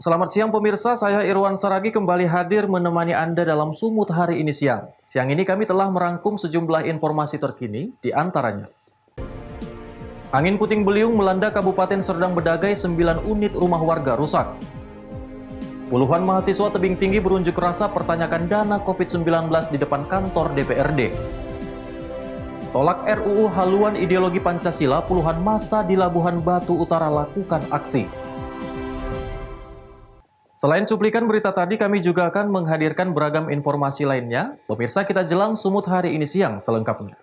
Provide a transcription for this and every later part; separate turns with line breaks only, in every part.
Selamat siang pemirsa, saya Irwan Saragi kembali hadir menemani Anda dalam Sumut hari ini siang. Siang ini kami telah merangkum sejumlah informasi terkini, di antaranya. Angin puting beliung melanda Kabupaten Serdang Bedagai, 9 unit rumah warga rusak. Puluhan mahasiswa tebing tinggi berunjuk rasa pertanyakan dana COVID-19 di depan kantor DPRD. Tolak RUU haluan ideologi Pancasila, puluhan massa di Labuhan Batu Utara lakukan aksi. Selain cuplikan berita tadi, kami juga akan menghadirkan beragam informasi lainnya. Pemirsa, kita jelang Sumut hari ini siang selengkapnya.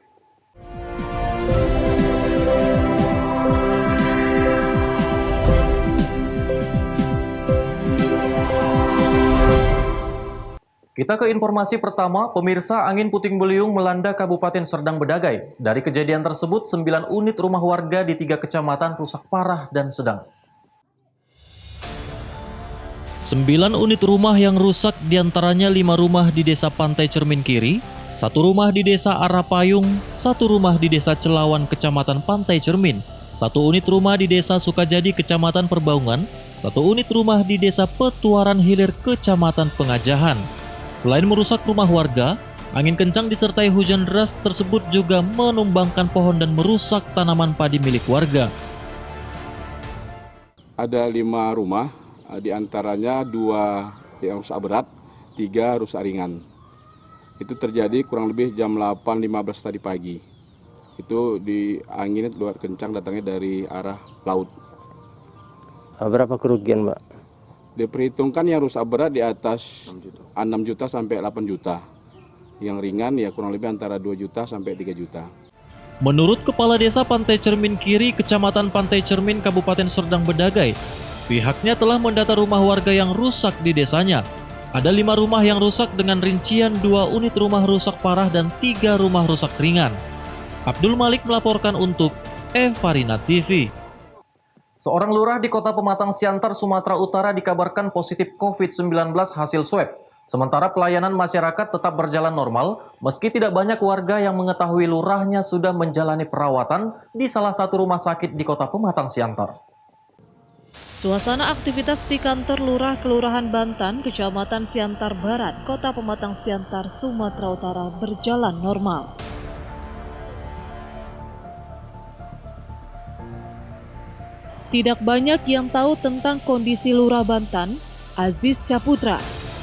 Kita ke informasi pertama, pemirsa, angin puting beliung melanda Kabupaten Serdang Bedagai. Dari kejadian tersebut, 9 unit rumah warga di 3 kecamatan rusak parah dan sedang.
9 unit rumah yang rusak diantaranya 5 rumah di Desa Pantai Cermin Kiri, 1 rumah di Desa Arapayung, 1 rumah di Desa Celawan Kecamatan Pantai Cermin, 1 unit rumah di Desa Sukajadi Kecamatan Perbaungan, 1 unit rumah di Desa Petuaran Hilir Kecamatan Pengajahan. Selain merusak rumah warga, angin kencang disertai hujan deras tersebut juga menumbangkan pohon dan merusak tanaman padi milik warga.
Ada 5 rumah, di antaranya 2 yang rusak berat, 3 rusak ringan. Itu terjadi kurang lebih jam 8.15 tadi pagi. Itu di angin luar kencang datangnya dari arah laut.
Berapa kerugian, Mbak?
Diperhitungkan yang rusak berat di atas 6 juta sampai 8 juta. Yang ringan ya kurang lebih antara 2 juta sampai 3 juta.
Menurut Kepala Desa Pantai Cermin Kiri, Kecamatan Pantai Cermin, Kabupaten Serdang Bedagai, pihaknya telah mendata rumah warga yang rusak di desanya. Ada 5 rumah yang rusak dengan rincian 2 unit rumah rusak parah dan 3 rumah rusak ringan. Abdul Malik melaporkan untuk Evarina TV.
Seorang lurah di Kota Pematang Siantar, Sumatera Utara dikabarkan positif COVID-19 hasil swab. Sementara pelayanan masyarakat tetap berjalan normal, meski tidak banyak warga yang mengetahui lurahnya sudah menjalani perawatan di salah satu rumah sakit di Kota Pematang Siantar.
Suasana aktivitas di kantor Lurah Kelurahan Bantan, Kecamatan Siantar Barat, Kota Pematang Siantar, Sumatera Utara berjalan normal. Tidak banyak yang tahu tentang kondisi Lurah Bantan. Aziz Syaputra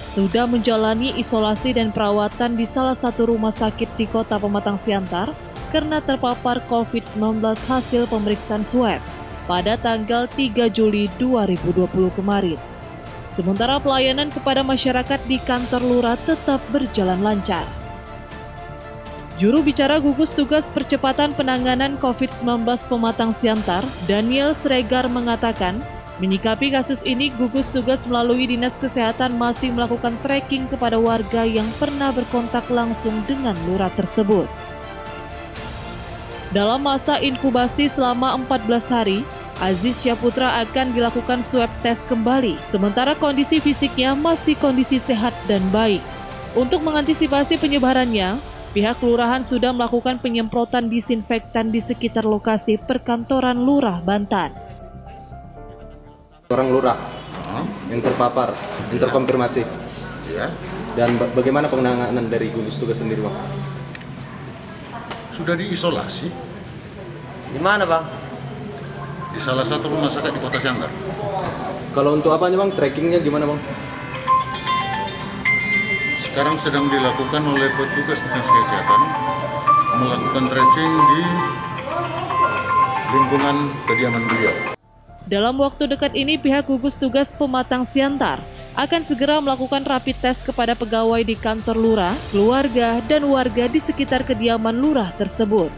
sudah menjalani isolasi dan perawatan di salah satu rumah sakit di Kota Pematang Siantar karena terpapar COVID-19 hasil pemeriksaan swab pada tanggal 3 Juli 2020 kemarin. Sementara pelayanan kepada masyarakat di kantor Lurah tetap berjalan lancar. Juru bicara gugus tugas percepatan penanganan COVID-19 Pematang Siantar, Daniel Sregar mengatakan, menyikapi kasus ini gugus tugas melalui Dinas Kesehatan masih melakukan tracking kepada warga yang pernah berkontak langsung dengan lurah tersebut. Dalam masa inkubasi selama 14 hari, Aziz Syaputra akan dilakukan swab test kembali, sementara kondisi fisiknya masih kondisi sehat dan baik. Untuk mengantisipasi penyebarannya, pihak kelurahan sudah melakukan penyemprotan disinfektan di sekitar lokasi perkantoran Lurah Bantan.
Orang lurah yang terpapar, yang terkonfirmasi.
Ya.
Dan bagaimana penanganan dari gugus tugas sendiri, Bang?
Sudah diisolasi
Di mana, Bang?
di salah satu rumah sakit di Kota Siantar.
Kalau untuk apanya, Bang? Trackingnya gimana, Bang?
Sekarang sedang dilakukan oleh petugas Dinas Kesehatan melakukan tracing di lingkungan kediaman beliau.
Dalam waktu dekat ini, pihak gugus tugas Pematang Siantar akan segera melakukan rapid test kepada pegawai di kantor lurah, keluarga, dan warga di sekitar kediaman lurah tersebut.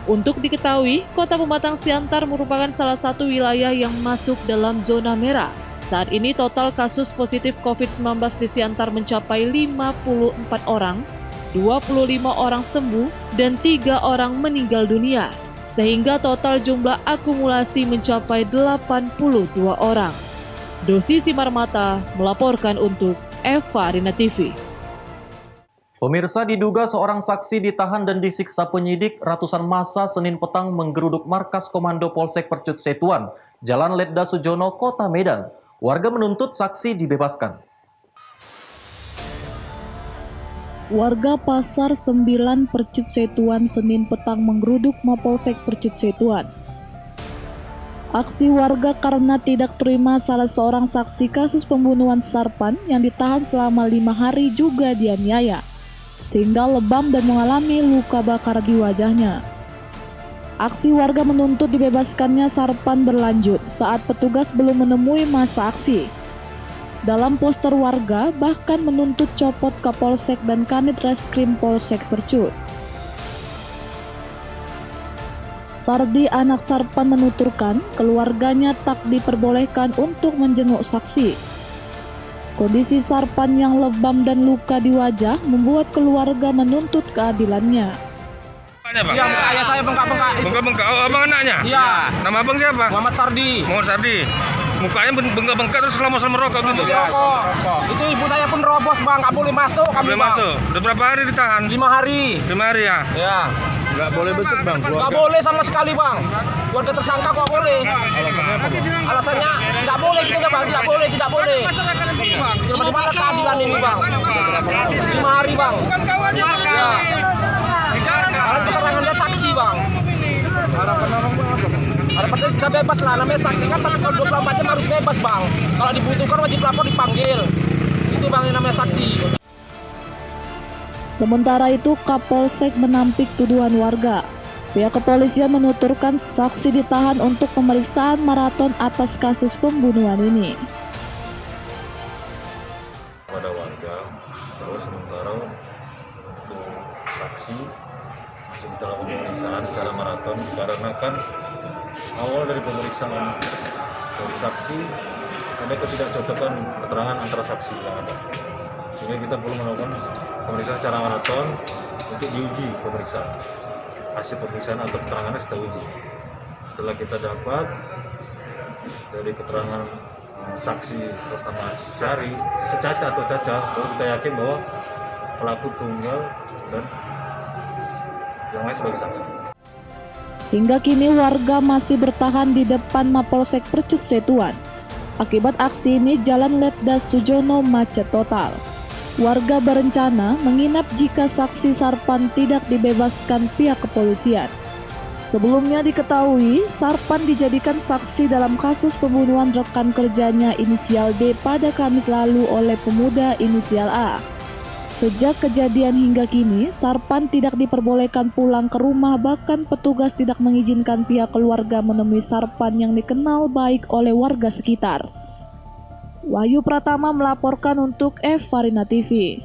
Untuk diketahui, Kota Pematang Siantar merupakan salah satu wilayah yang masuk dalam zona merah. Saat ini total kasus positif COVID-19 di Siantar mencapai 54 orang, 25 orang sembuh, dan 3 orang meninggal dunia. Sehingga total jumlah akumulasi mencapai 82 orang. Dosi Simarmata melaporkan untuk Evarina TV.
Pemirsa, diduga seorang saksi ditahan dan disiksa penyidik, ratusan massa Senin petang menggeruduk markas Komando Polsek Percut Setuan, Jalan Letda Sujono, Kota Medan. Warga menuntut saksi dibebaskan.
Warga Pasar 9 Percut Setuan Senin petang menggeruduk Mapolsek Percut Setuan. Aksi warga karena tidak terima salah seorang saksi kasus pembunuhan Sarpan yang ditahan selama 5 hari juga dianiaya, sehingga lebam dan mengalami luka bakar di wajahnya. Aksi warga menuntut dibebaskannya Sarpan berlanjut saat petugas belum menemui masa aksi. Dalam poster warga bahkan menuntut copot Kapolsek dan Kanit Reskrim Polsek Percut. Sardi, anak Sarpan, menuturkan keluarganya tak diperbolehkan untuk menjenguk saksi. Kondisi Sarpan yang lebam dan luka di wajah membuat keluarga menuntut keadilannya.
Iya, muka ayah saya bengkak-bengkak.
Bengkak-bengkak, oh abang anaknya?
Iya.
Nama abang siapa?
Muhammad Sardi.
Muhammad Sardi. Mukanya bengkak-bengkak terus selama merokok gitu?
Rokok. Itu ibu saya pun robos bang, nggak boleh masuk kami
Boleh
bang.
masuk? Udah berapa hari ditahan?
5 hari.
5 hari ya?
Ya.
Nggak boleh besuk bang?
Nggak boleh sama sekali bang. Keluarga tersangka kok boleh. Alasannya tidak boleh gitu bang, tidak boleh. Itu bagaimana keadilan ini bang? 5 hari bang. Ya. Kalau keterangannya saksi bang. Harapannya bisa bebas lah, namanya saksi kan 1/24 jam harus bebas bang. Kalau dibutuhkan wajib lapor dipanggil. Itu bang yang namanya saksi.
Sementara itu Kapolsek menampik tuduhan warga. Pihak kepolisian menuturkan saksi ditahan untuk pemeriksaan maraton atas kasus pembunuhan ini.
Pada warga, terus sementara untuk saksi masih dalam pemeriksaan secara maraton karena kan awal dari pemeriksaan dari saksi ada ketidakcocokan keterangan antara saksi yang ada, sehingga kita perlu melakukan pemeriksaan secara maraton untuk diuji pemeriksaan. Hasil pemeriksaan atau keterangannya kita uji. Setelah kita dapat dari keterangan saksi pertama Syari, Caca atau Caca, baru kita yakin bahwa pelaku tunggal dan yang lain sebagai saksi.
Hingga kini warga masih bertahan di depan Mapolsek Percut Setuan. Akibat aksi ini Jalan Letdas Sujono macet total. Warga berencana menginap jika saksi Sarpan tidak dibebaskan pihak kepolisian. Sebelumnya diketahui, Sarpan dijadikan saksi dalam kasus pembunuhan rekan kerjanya inisial D pada Kamis lalu oleh pemuda inisial A. Sejak kejadian hingga kini, Sarpan tidak diperbolehkan pulang ke rumah, bahkan petugas tidak mengizinkan pihak keluarga menemui Sarpan yang dikenal baik oleh warga sekitar. Wahyu Pratama melaporkan untuk Farina TV.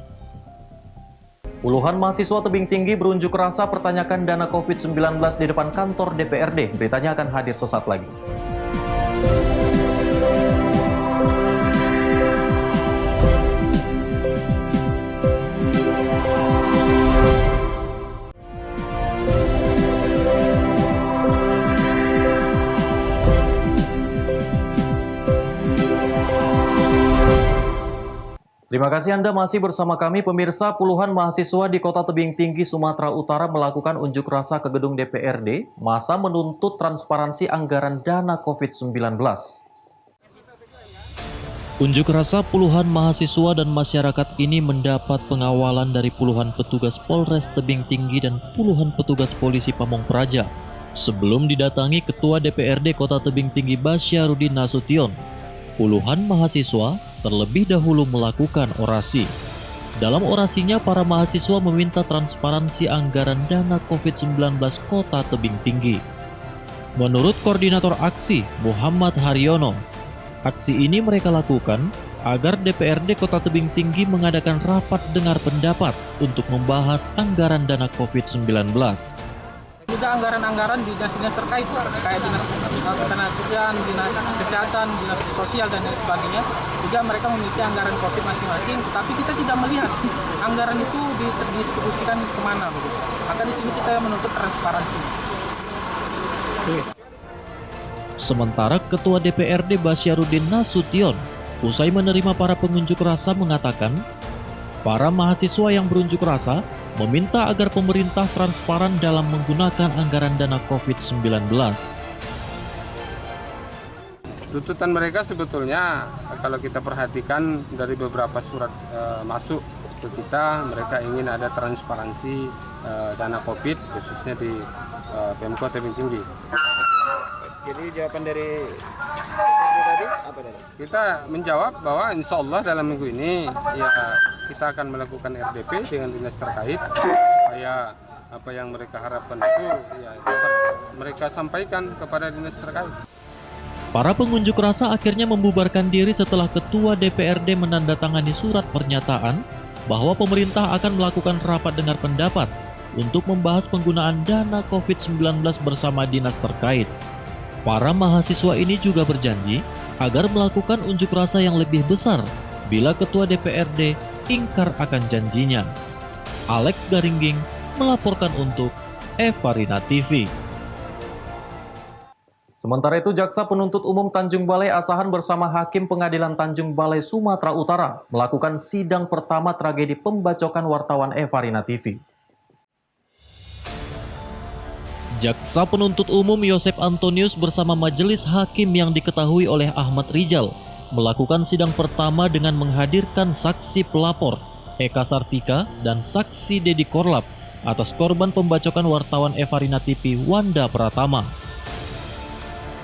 Puluhan mahasiswa Tebing Tinggi berunjuk rasa pertanyakan dana COVID-19 di depan kantor DPRD. Beritanya akan hadir sesaat lagi. Terima kasih Anda masih bersama kami, pemirsa. Puluhan mahasiswa di Kota Tebing Tinggi, Sumatera Utara melakukan unjuk rasa ke gedung DPRD. Masa menuntut transparansi anggaran dana COVID-19.
Unjuk rasa puluhan mahasiswa dan masyarakat ini mendapat pengawalan dari puluhan petugas Polres Tebing Tinggi dan puluhan petugas polisi Pamong Praja. Sebelum didatangi Ketua DPRD Kota Tebing Tinggi Basyarudin Nasution, puluhan mahasiswa terlebih dahulu melakukan orasi. Dalam orasinya, para mahasiswa meminta transparansi anggaran dana COVID-19 Kota Tebing Tinggi. Menurut Koordinator Aksi, Muhammad Haryono, aksi ini mereka lakukan agar DPRD Kota Tebing Tinggi mengadakan rapat dengar pendapat untuk membahas anggaran dana COVID-19.
Juga anggaran-anggaran dinas-dinas terkait kayak dinas ketenagakerjaan, dinas kesehatan, dinas sosial dan lain sebagainya. Juga mereka memiliki anggaran COVID masing-masing, tetapi kita tidak melihat anggaran itu didistribusikan kemana begitu. Maka di sini kita menuntut transparansi.
Sementara Ketua DPRD Basyarudin Nasution usai menerima para pengunjuk rasa mengatakan, para mahasiswa yang berunjuk rasa meminta agar pemerintah transparan dalam menggunakan anggaran dana COVID-19.
Tuntutan mereka sebetulnya kalau kita perhatikan dari beberapa surat masuk ke kita, mereka ingin ada transparansi dana COVID khususnya di Pemkot Tebing Tinggi.
Jadi jawaban dari tadi apa tadi?
Kita menjawab bahwa insya Allah dalam minggu ini ya kita akan melakukan RDP dengan dinas terkait supaya apa yang mereka harapkan itu ya dapat mereka sampaikan kepada dinas terkait.
Para pengunjuk rasa akhirnya membubarkan diri setelah Ketua DPRD menandatangani surat pernyataan bahwa pemerintah akan melakukan rapat dengar pendapat untuk membahas penggunaan dana COVID-19 bersama dinas terkait. Para mahasiswa ini juga berjanji agar melakukan unjuk rasa yang lebih besar bila Ketua DPRD ingkar akan janjinya. Alex Garingging melaporkan untuk Evarina TV.
Sementara itu, Jaksa Penuntut Umum Tanjung Balai Asahan bersama Hakim Pengadilan Tanjung Balai Sumatera Utara melakukan sidang pertama tragedi pembacokan wartawan Evarina TV.
Jaksa Penuntut Umum Yosep Antonius bersama majelis hakim yang diketahui oleh Ahmad Rijal melakukan sidang pertama dengan menghadirkan saksi pelapor Eka Sartika dan saksi Dedi Korlap atas korban pembacokan wartawan Evarina TV Wanda Pratama.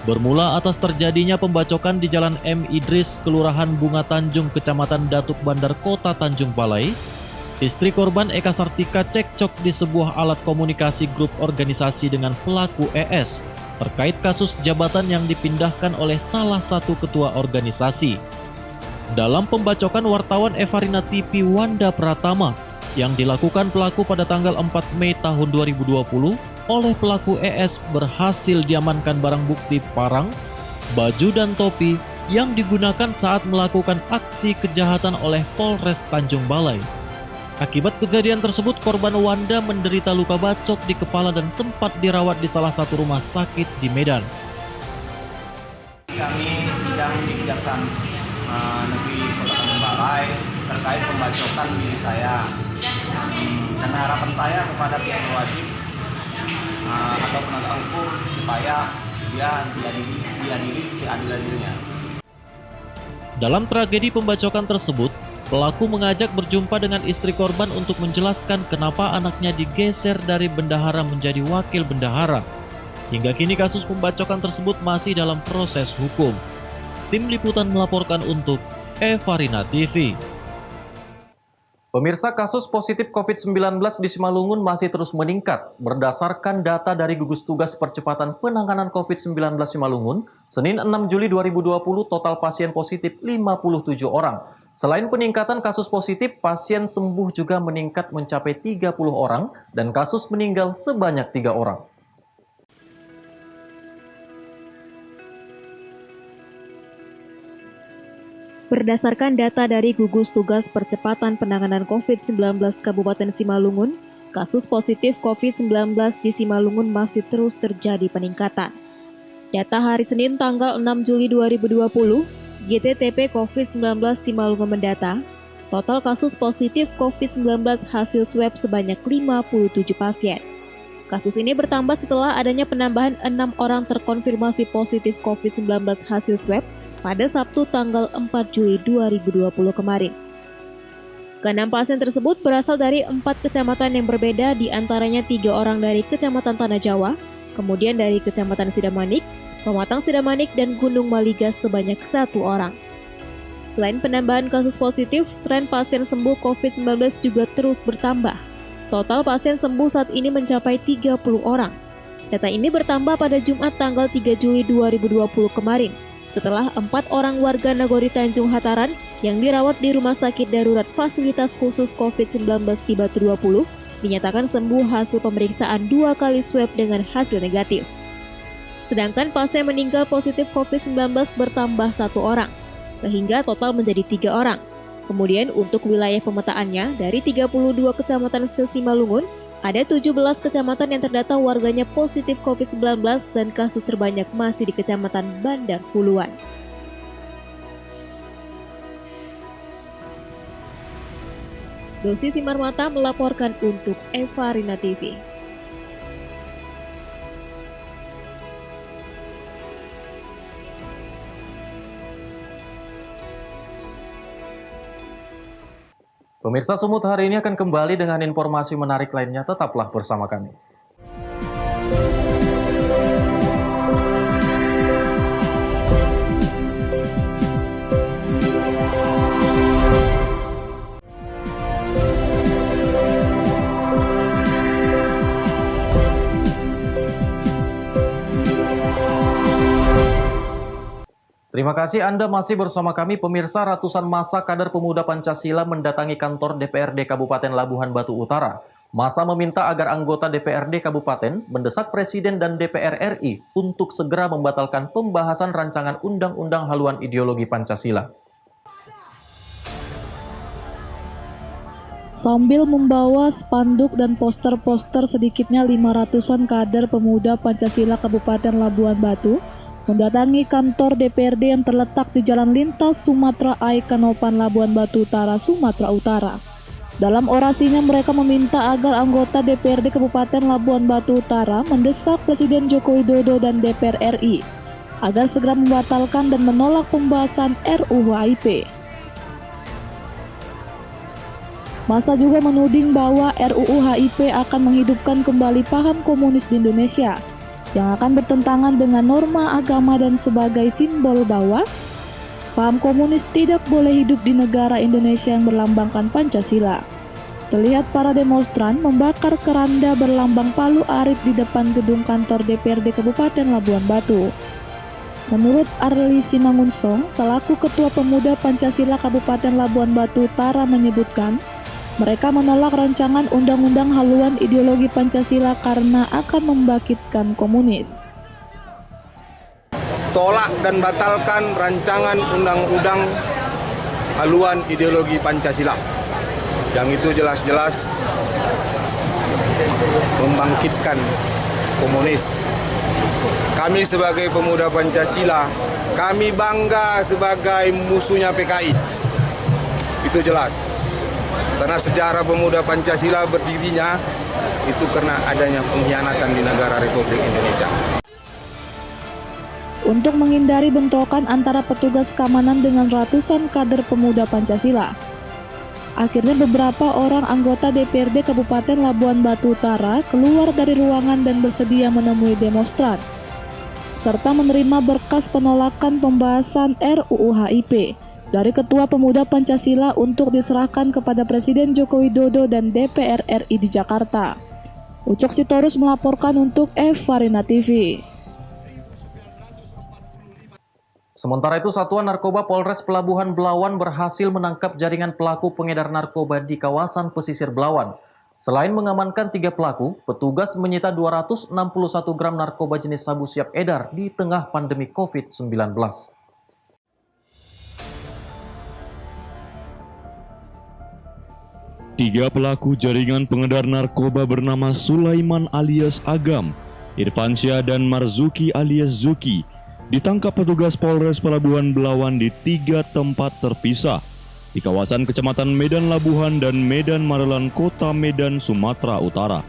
Bermula atas terjadinya pembacokan di Jalan M. Idris, Kelurahan Bunga Tanjung, Kecamatan Datuk Bandar, Kota Tanjung Balai, istri korban Eka Sartika cekcok di sebuah alat komunikasi grup organisasi dengan pelaku ES terkait kasus jabatan yang dipindahkan oleh salah satu ketua organisasi. Dalam pembacokan wartawan Evarina TV Wanda Pratama yang dilakukan pelaku pada tanggal 4 Mei tahun 2020, oleh pelaku ES berhasil diamankan barang bukti parang, baju dan topi yang digunakan saat melakukan aksi kejahatan oleh Polres Tanjung Balai. Akibat kejadian tersebut, korban Wanda menderita luka bacok di kepala dan sempat dirawat di salah satu rumah sakit di Medan.
Kami sidang di Kejaksaan Negeri Kota Tanjung Balai terkait pembacokan diri saya. Dan harapan saya kepada pihak berwajib atau penegak hukum supaya dia diadili seadil-adilnya.
Dalam tragedi pembacokan tersebut, pelaku mengajak berjumpa dengan istri korban untuk menjelaskan kenapa anaknya digeser dari bendahara menjadi wakil bendahara. Hingga kini kasus pembacokan tersebut masih dalam proses hukum. Tim Liputan melaporkan untuk Evarina TV.
Pemirsa, kasus positif COVID-19 di Simalungun masih terus meningkat. Berdasarkan data dari Gugus Tugas Percepatan Penanganan COVID-19 Simalungun, Senin 6 Juli 2020 total pasien positif 57 orang. Selain peningkatan kasus positif, pasien sembuh juga meningkat mencapai 30 orang dan kasus meninggal sebanyak 3 orang.
Berdasarkan data dari Gugus Tugas Percepatan Penanganan COVID-19 Kabupaten Simalungun, kasus positif COVID-19 di Simalungun masih terus terjadi peningkatan. Data hari Senin tanggal 6 Juli 2020, GTTP COVID-19 Simalungun mendata, total kasus positif COVID-19 hasil swab sebanyak 57 pasien. Kasus ini bertambah setelah adanya penambahan 6 orang terkonfirmasi positif COVID-19 hasil swab pada Sabtu tanggal 4 Juli 2020 kemarin. Ke-6 pasien tersebut berasal dari 4 kecamatan yang berbeda, di antaranya 3 orang dari Kecamatan Tanah Jawa, kemudian dari Kecamatan Sidamanik, Pematang Sidamanik, dan Gunung Maligas sebanyak 1 orang. Selain penambahan kasus positif, tren pasien sembuh COVID-19 juga terus bertambah. Total pasien sembuh saat ini mencapai 30 orang. Data ini bertambah pada Jumat tanggal 3 Juli 2020 kemarin, setelah 4 orang warga Nagori Tanjung Hataran yang dirawat di Rumah Sakit Darurat Fasilitas Khusus COVID-19 Tibat 20 dinyatakan sembuh hasil pemeriksaan 2 kali swab dengan hasil negatif. Sedangkan pasien meninggal positif COVID-19 bertambah 1 orang, sehingga total menjadi 3 orang. Kemudian untuk wilayah pemetaannya, dari 32 kecamatan se-Simalungun, ada 17 kecamatan yang terdata warganya positif COVID-19 dan kasus terbanyak masih di Kecamatan Bandar Huluan. Dosi Simarmata melaporkan untuk Evarina TV.
Pemirsa, Sumut hari ini akan kembali dengan informasi menarik lainnya. Tetaplah bersama kami. Terima kasih Anda masih bersama kami, pemirsa. Ratusan massa kader pemuda Pancasila mendatangi kantor DPRD Kabupaten Labuhan Batu Utara. Massa meminta agar anggota DPRD Kabupaten mendesak Presiden dan DPR RI untuk segera membatalkan pembahasan rancangan Undang-Undang Haluan Ideologi Pancasila.
Sambil membawa spanduk dan poster-poster, sedikitnya 500-an kader pemuda Pancasila Kabupaten Labuhan Batu mendatangi kantor DPRD yang terletak di Jalan Lintas Sumatera Ai, Kanopan, Labuhan Batu Utara, Sumatera Utara. Dalam orasinya mereka meminta agar anggota DPRD Kabupaten Labuhan Batu Utara mendesak Presiden Joko Widodo dan DPR RI agar segera membatalkan dan menolak pembahasan RUU HIP. Massa juga menuding bahwa RUU HIP akan menghidupkan kembali paham komunis di Indonesia yang akan bertentangan dengan norma agama dan sebagai simbol bahwa paham komunis tidak boleh hidup di negara Indonesia yang berlambangkan Pancasila. Terlihat para demonstran membakar keranda berlambang Palu Arit di depan gedung kantor DPRD Kabupaten Labuhan Batu. Menurut Arli Simangunsong, selaku Ketua Pemuda Pancasila Kabupaten Labuhan Batu Utara menyebutkan, mereka menolak rancangan Undang-Undang Haluan Ideologi Pancasila karena akan membangkitkan komunis.
Tolak dan batalkan rancangan Undang-Undang Haluan Ideologi Pancasila. Yang itu jelas-jelas membangkitkan komunis. Kami sebagai pemuda Pancasila, kami bangga sebagai musuhnya PKI. Itu jelas. Karena sejarah pemuda Pancasila berdirinya itu karena adanya pengkhianatan di negara Republik Indonesia.
Untuk menghindari bentrokan antara petugas keamanan dengan ratusan kader pemuda Pancasila, akhirnya beberapa orang anggota DPRD Kabupaten Labuhan Batu Utara keluar dari ruangan dan bersedia menemui demonstran, serta menerima berkas penolakan pembahasan RUU HIP dari Ketua Pemuda Pancasila untuk diserahkan kepada Presiden Joko Widodo dan DPR RI di Jakarta. Ucok Sitorus melaporkan untuk Farina TV.
Sementara itu, Satuan Narkoba Polres Pelabuhan Belawan berhasil menangkap jaringan pelaku pengedar narkoba di kawasan pesisir Belawan. Selain mengamankan 3 pelaku, petugas menyita 261 gram narkoba jenis sabu siap edar di tengah pandemi COVID-19.
3 pelaku jaringan pengedar narkoba bernama Sulaiman alias Agam, Irfansyah dan Marzuki alias Zuki ditangkap petugas Polres Pelabuhan Belawan di 3 tempat terpisah di kawasan Kecamatan Medan Labuhan dan Medan Marelan, Kota Medan, Sumatera Utara.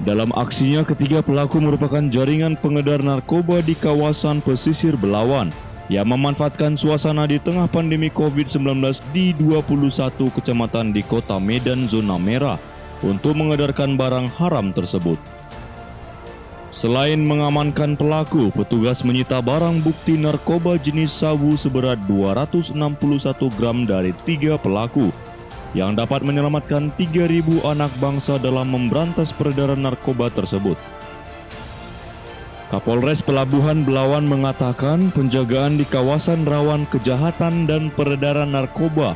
Dalam aksinya, ketiga pelaku merupakan jaringan pengedar narkoba di kawasan pesisir Belawan yang memanfaatkan suasana di tengah pandemi COVID-19 di 21 kecamatan di Kota Medan zona merah untuk mengedarkan barang haram tersebut. Selain mengamankan pelaku, petugas menyita barang bukti narkoba jenis sabu seberat 261 gram dari 3 pelaku yang dapat menyelamatkan 3.000 anak bangsa dalam memberantas peredaran narkoba tersebut. Kapolres Pelabuhan Belawan mengatakan penjagaan di kawasan rawan kejahatan dan peredaran narkoba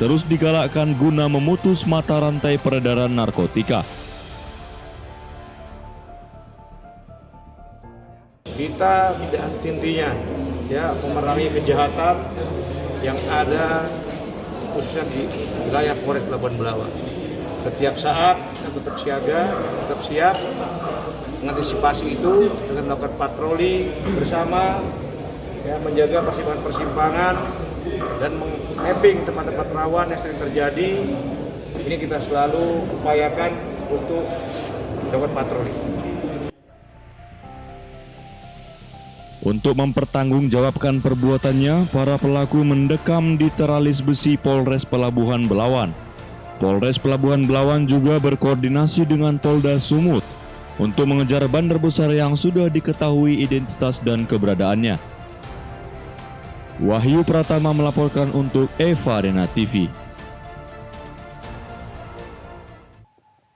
terus digalakkan guna memutus mata rantai peredaran narkotika.
Kita tidak henti-hentinya memerangi kejahatan yang ada khususnya di wilayah Polres Pelabuhan Belawan. Setiap saat kita tetap siaga, tetap siap mengantisipasi itu dengan melakukan patroli bersama, menjaga persimpangan-persimpangan dan memapping tempat-tempat rawan yang sering terjadi. Ini kita selalu upayakan untuk melakukan patroli.
Untuk mempertanggungjawabkan perbuatannya, para pelaku mendekam di teralis besi Polres Pelabuhan Belawan.
Polres Pelabuhan Belawan juga berkoordinasi dengan Polda Sumut untuk mengejar bandar besar yang sudah diketahui identitas dan keberadaannya. Wahyu Pratama melaporkan untuk Eva Arena TV.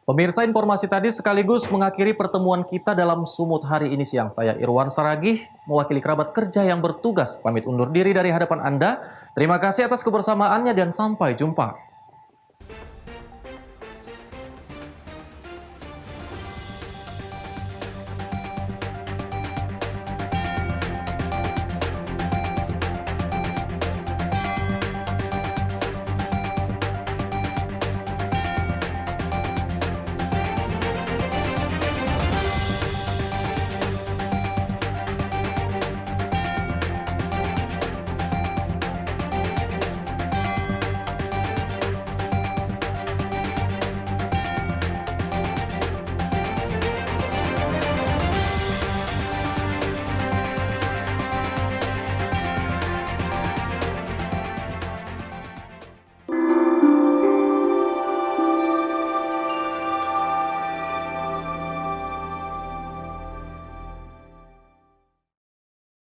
Pemirsa, informasi tadi sekaligus mengakhiri pertemuan kita dalam Sumut hari ini siang. Saya Irwan Saragih, mewakili kerabat kerja yang bertugas, pamit undur diri dari hadapan Anda. Terima kasih atas kebersamaannya dan sampai jumpa.